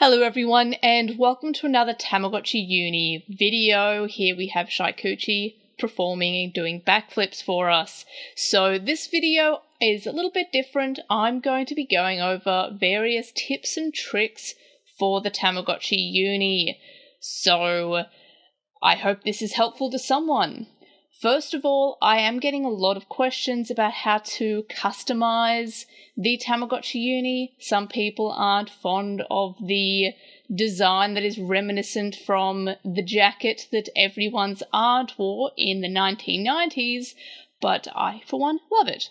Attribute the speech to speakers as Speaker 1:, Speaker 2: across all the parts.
Speaker 1: Hello everyone, and welcome to another Tamagotchi Uni video. Here we have Shaikuchi performing and doing backflips for us. So this video is a little bit different. I'm going to be going over various tips and tricks for the Tamagotchi Uni. So I hope this is helpful to someone. First of all, I am getting a lot of questions about how to customize the Tamagotchi Uni. Some people aren't fond of the design that is reminiscent from the jacket that everyone's aunt wore in the 1990s, but I, for one, love it.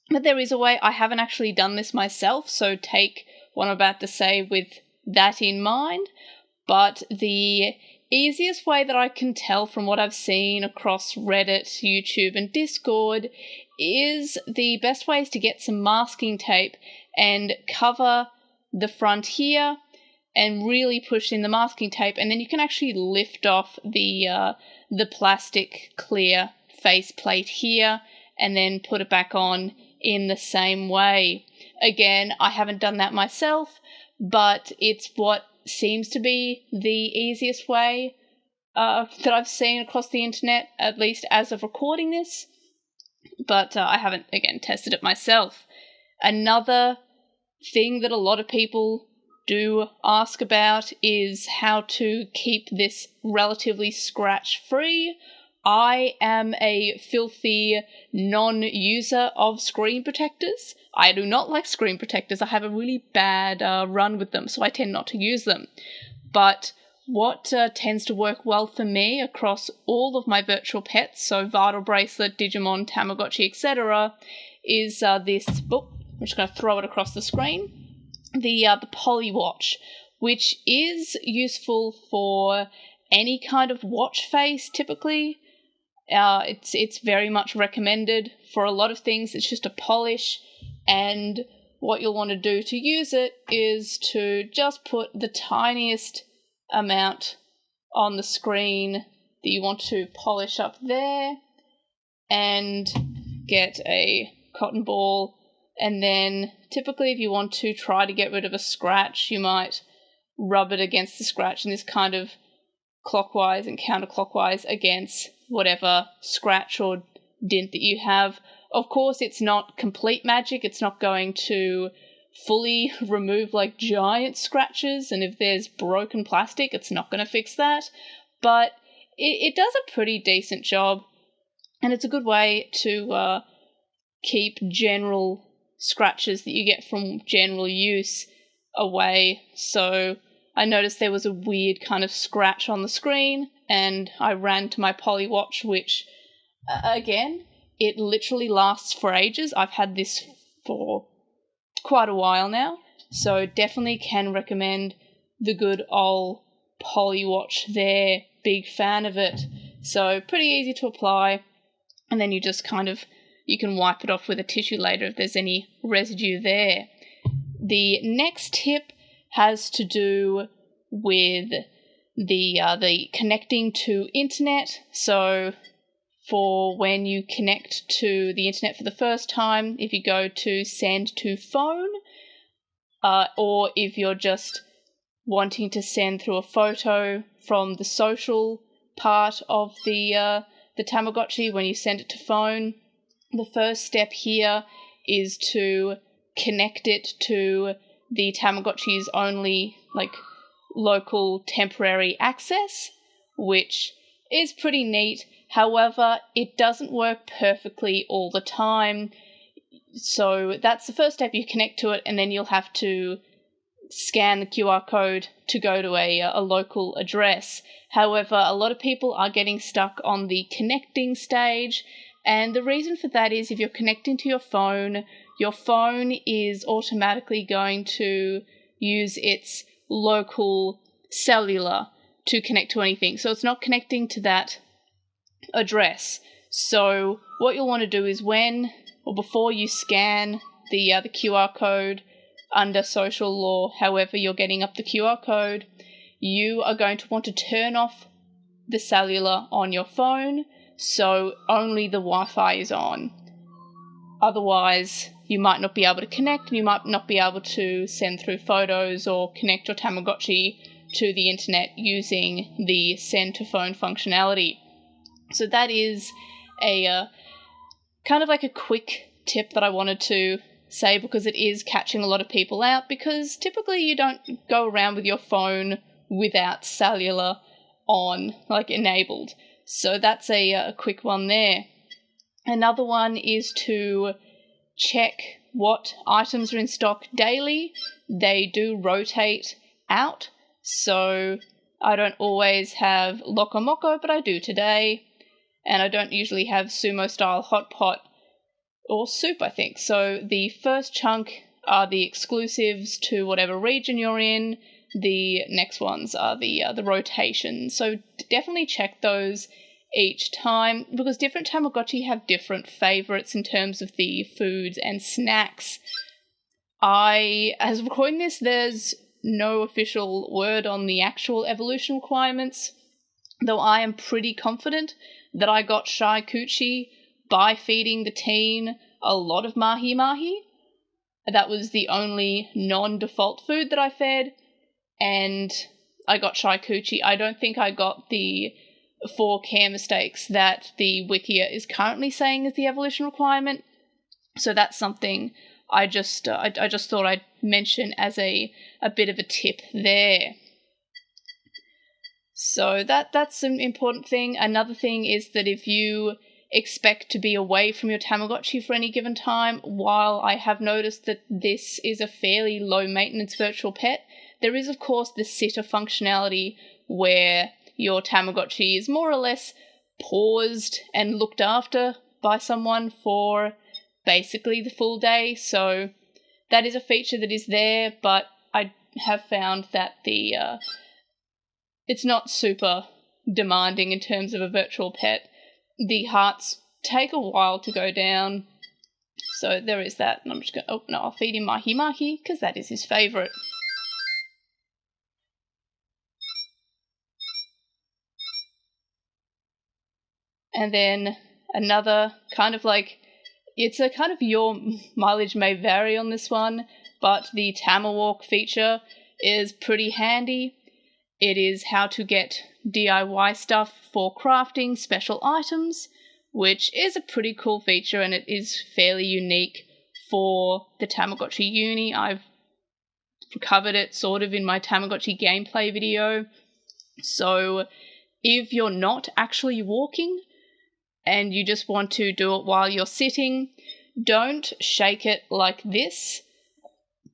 Speaker 1: But there is a way. I haven't actually done this myself, so take what I'm about to say with that in mind. But the easiest way that I can tell from what I've seen across Reddit, YouTube, and Discord is the best way is to get some masking tape and cover the front here and really push in the masking tape, and then you can actually lift off the plastic clear faceplate here and then put it back on in the same way. Again, I haven't done that myself, but it's what seems to be the easiest way that I've seen across the internet, at least as of recording this, but I haven't, again, tested it myself. Another thing that a lot of people do ask about is how to keep this relatively scratch-free. I am a filthy non-user of screen protectors. I do not like screen protectors. I have a really bad run with them, so I tend not to use them. But what tends to work well for me across all of my virtual pets, so Vital Bracelet, Digimon, Tamagotchi, etc., is this book. I'm just going to throw it across the screen. The Poly Watch, which is useful for any kind of watch face, typically. It's very much recommended for a lot of things. It's just a polish, and what you'll want to do to use it is to just put the tiniest amount on the screen that you want to polish up there, and get a cotton ball, and then typically if you want to try to get rid of a scratch, you might rub it against the scratch in this kind of clockwise and counterclockwise against whatever scratch or dint that you have. Of course, it's not complete magic. It's not going to fully remove like giant scratches, and if there's broken plastic, it's not going to fix that, but it does a pretty decent job, and it's a good way to keep general scratches that you get from general use away. So I noticed there was a weird kind of scratch on the screen, and I ran to my Poly Watch, which, again, it literally lasts for ages. I've had this for quite a while now, so definitely can recommend the good old Poly Watch there. Big fan of it. So pretty easy to apply, and then you just you can wipe it off with a tissue later if there's any residue there. The next tip has to do with the connecting to internet. So for when you connect to the internet for the first time, if you go to send to phone, or if you're just wanting to send through a photo from the social part of the Tamagotchi when you send it to phone, the first step here is to connect it to the Tamagotchi's only local temporary access, which is pretty neat. However, it doesn't work perfectly all the time. So that's the first step. You connect to it, and then you'll have to scan the QR code to go to a local address. However, a lot of people are getting stuck on the connecting stage, and the reason for that is if you're connecting to your phone is automatically going to use its local cellular to connect to anything. So it's not connecting to that address. So what you'll want to do is before you scan the QR code under social or however you're getting up the QR code, you are going to want to turn off the cellular on your phone so only the Wi-Fi is on. Otherwise, you might not be able to connect, and you might not be able to send through photos or connect your Tamagotchi to the internet using the send to phone functionality. So that is a kind of like a quick tip that I wanted to say, because it is catching a lot of people out, because typically you don't go around with your phone without cellular on, like enabled. So that's a quick one there. Another one is to check what items are in stock daily. They do rotate out, so I don't always have Loco Moco, but I do today. And I don't usually have sumo style hot pot or soup, I think. So the first chunk are the exclusives to whatever region you're in. The next ones are the rotations. So definitely check those each time, because different Tamagotchi have different favorites in terms of the foods and snacks. As of recording this, there's no official word on the actual evolution requirements, though I am pretty confident that I got Shy Coochie by feeding the teen a lot of mahi-mahi. That was the only non-default food that I fed, and I got Shy Coochie. I don't think I got the 4 care mistakes that the Wikia is currently saying is the evolution requirement. So that's something I just thought I'd mention as a bit of a tip there. So that's an important thing. Another thing is that if you expect to be away from your Tamagotchi for any given time, while I have noticed that this is a fairly low maintenance virtual pet, there is of course the sitter functionality where your Tamagotchi is more or less paused and looked after by someone for basically the full day. So that is a feature that is there, but I have found that it's not super demanding in terms of a virtual pet. The hearts take a while to go down, so there is that. And I'm just going to, I'll feed him mahi-mahi, because that is his favourite. And then another kind of like, it's a kind of your mileage may vary on this one, but the Tamawalk feature is pretty handy. It is how to get DIY stuff for crafting special items, which is a pretty cool feature, and it is fairly unique for the Tamagotchi Uni. I've covered it sort of in my Tamagotchi gameplay video. So if you're not actually walking and you just want to do it while you're sitting, don't shake it like this.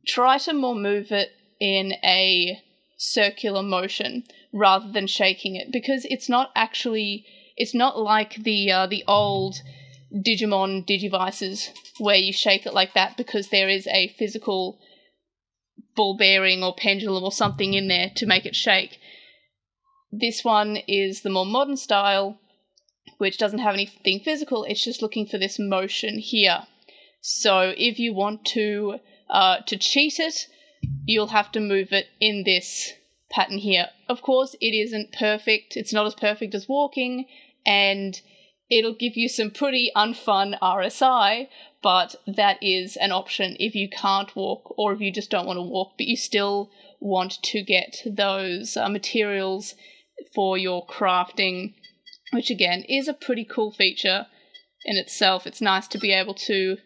Speaker 1: Try to more move it in a circular motion rather than shaking it, because it's not like the old Digimon Digivices where you shake it like that, because there is a physical ball bearing or pendulum or something in there to make it shake. This one is the more modern style, which doesn't have anything physical, it's just looking for this motion here. So if you want to cheat it, you'll have to move it in this pattern here. Of course, it isn't perfect. It's not as perfect as walking, and it'll give you some pretty unfun RSI, but that is an option if you can't walk, or if you just don't want to walk, but you still want to get those materials for your crafting, which again is a pretty cool feature in itself. It's nice to be able to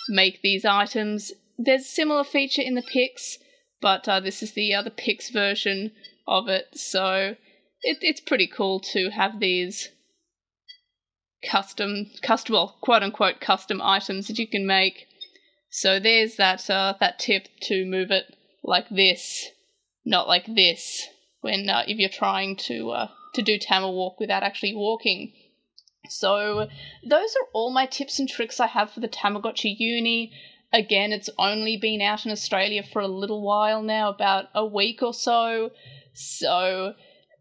Speaker 1: make these items. There's a similar feature in the Pix, but this is the Pix version of it, so it's pretty cool to have these custom, well, quote-unquote custom items that you can make. So there's that tip to move it like this, not like this, when if you're trying to do Tamawalk without actually walking. So those are all my tips and tricks I have for the Tamagotchi Uni. Again, it's only been out in Australia for a little while now, about a week or so. So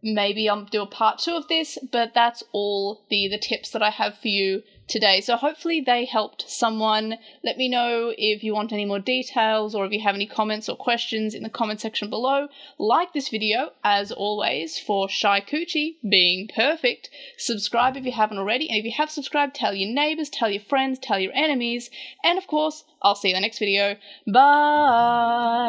Speaker 1: maybe I'll do a part 2 of this, but that's all the tips that I have for you today. So hopefully they helped someone. Let me know if you want any more details or if you have any comments or questions in the comment section below. Like this video, as always, for Shy Coochie being perfect. Subscribe if you haven't already, and if you have subscribed, tell your neighbors, tell your friends, tell your enemies, and of course, I'll see you in the next video. Bye!